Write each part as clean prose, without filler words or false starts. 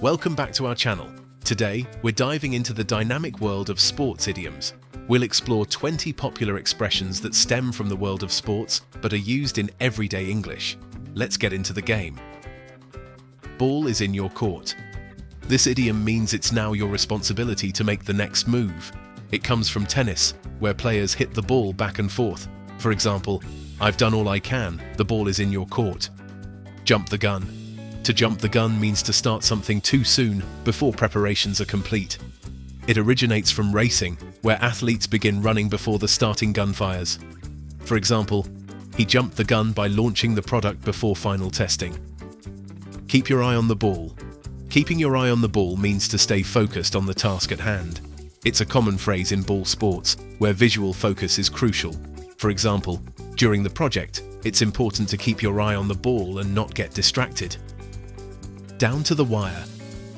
Welcome back to our channel. Today, we're diving into the dynamic world of sports idioms. We'll explore 20 popular expressions that stem from the world of sports but are used in everyday English. Let's get into the game. Ball is in your court. This idiom means it's now your responsibility to make the next move. It comes from tennis, where players hit the ball back and forth. For example, "I've done all I can, the ball is in your court." Jump the gun. To jump the gun means to start something too soon, before preparations are complete. It originates from racing, where athletes begin running before the starting gun fires. For example, "He jumped the gun by launching the product before final testing." Keep your eye on the ball. Keeping your eye on the ball means to stay focused on the task at hand. It's a common phrase in ball sports, where visual focus is crucial. For example, during the project, it's important to keep your eye on the ball and not get distracted. Down to the wire.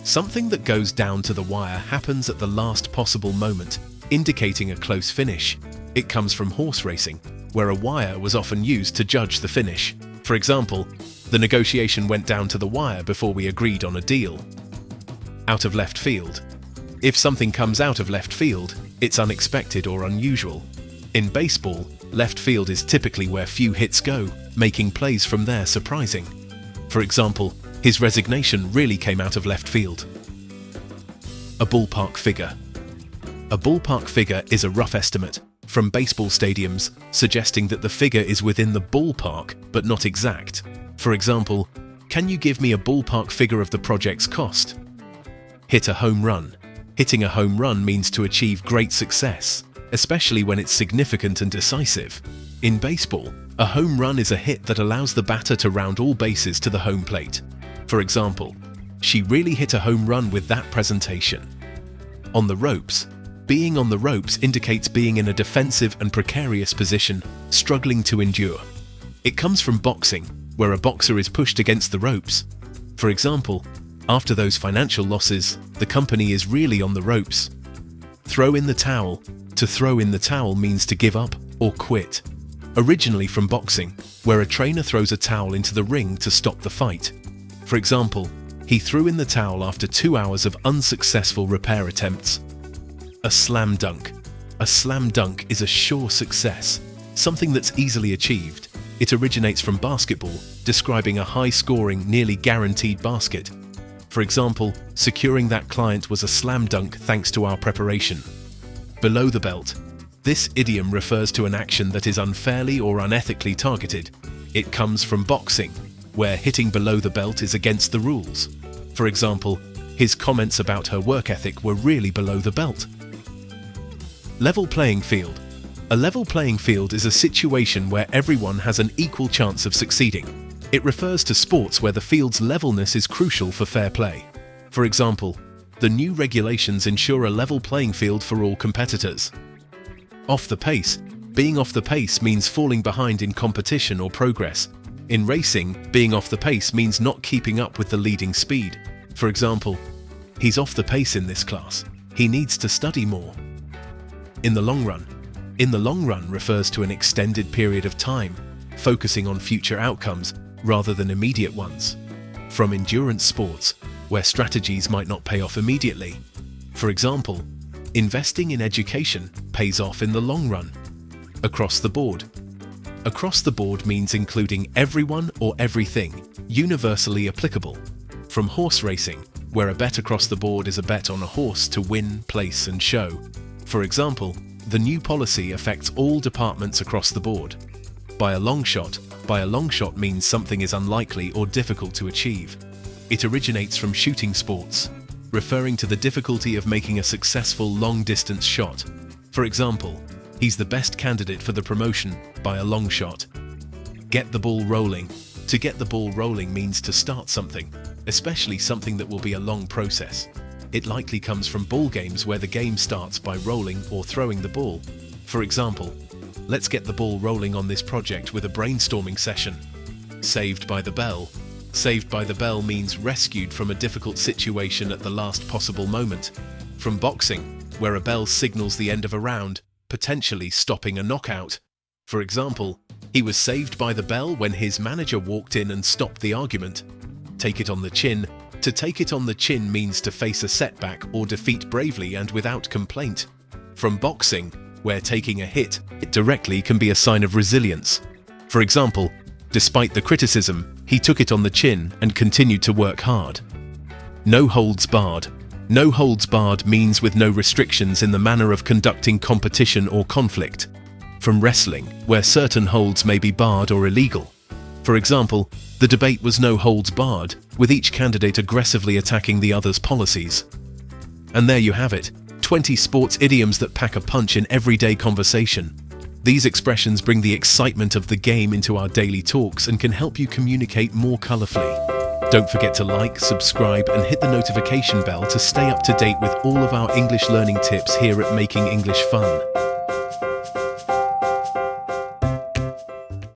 Something that goes down to the wire happens at the last possible moment, indicating a close finish. It comes from horse racing, where a wire was often used to judge the finish. For example, "The negotiation went down to the wire before we agreed on a deal." Out of left field. If something comes out of left field, it's unexpected or unusual. In baseball, left field is typically where few hits go, making plays from there surprising. For example, his resignation really came out of left field. A ballpark figure. A ballpark figure is a rough estimate from baseball stadiums, suggesting that the figure is within the ballpark but not exact. For example, "Can you give me a ballpark figure of the project's cost?" Hit a home run. Hitting a home run means to achieve great success, especially when it's significant and decisive. In baseball, a home run is a hit that allows the batter to round all bases to the home plate. For example, "She really hit a home run with that presentation." On the ropes. Being on the ropes indicates being in a defensive and precarious position, struggling to endure. It comes from boxing, where a boxer is pushed against the ropes. For example, after those financial losses, the company is really on the ropes. Throw in the towel. To throw in the towel means to give up or quit. Originally from boxing, where a trainer throws a towel into the ring to stop the fight. For example, "He threw in the towel after 2 hours of unsuccessful repair attempts." A slam dunk. A slam dunk is a sure success, something that's easily achieved. It originates from basketball, describing a high-scoring, nearly guaranteed basket. For example, "Securing that client was a slam dunk thanks to our preparation." Below the belt. This idiom refers to an action that is unfairly or unethically targeted. It comes from boxing, where hitting below the belt is against the rules. For example, "His comments about her work ethic were really below the belt." Level playing field. A level playing field is a situation where everyone has an equal chance of succeeding. It refers to sports where the field's levelness is crucial for fair play. For example, the new regulations ensure a level playing field for all competitors. Off the pace. Being off the pace means falling behind in competition or progress. In racing, being off the pace means not keeping up with the leading speed. For example, "He's off the pace in this class. He needs to study more." In the long run. In the long run refers to an extended period of time, focusing on future outcomes rather than immediate ones. From endurance sports, where strategies might not pay off immediately. For example, "Investing in education pays off in the long run." Across the board. Across the board means including everyone or everything, universally applicable. From horse racing, where a bet across the board is a bet on a horse to win, place, and show. For example, "The new policy affects all departments across the board." By a long shot. By a long shot means something is unlikely or difficult to achieve. It originates from shooting sports, referring to the difficulty of making a successful long-distance shot. For example, "He's the best candidate for the promotion by a long shot." Get the ball rolling. To get the ball rolling means to start something, especially something that will be a long process. It likely comes from ball games where the game starts by rolling or throwing the ball. For example, "Let's get the ball rolling on this project with a brainstorming session." Saved by the bell. Saved by the bell means rescued from a difficult situation at the last possible moment. From boxing, where a bell signals the end of a round, potentially stopping a knockout. For example, "He was saved by the bell when his manager walked in and stopped the argument." Take it on the chin. To take it on the chin means to face a setback or defeat bravely and without complaint. From boxing, where taking a hit directly can be a sign of resilience. For example, despite the criticism, he took it on the chin and continued to work hard. No holds barred. No holds barred means with no restrictions in the manner of conducting competition or conflict. From wrestling, where certain holds may be barred or illegal. For example, the debate was no holds barred, with each candidate aggressively attacking the other's policies. And there you have it, 20 sports idioms that pack a punch in everyday conversation. These expressions bring the excitement of the game into our daily talks and can help you communicate more colorfully. Don't forget to like, subscribe, and hit the notification bell to stay up to date with all of our English learning tips here at Making English Fun.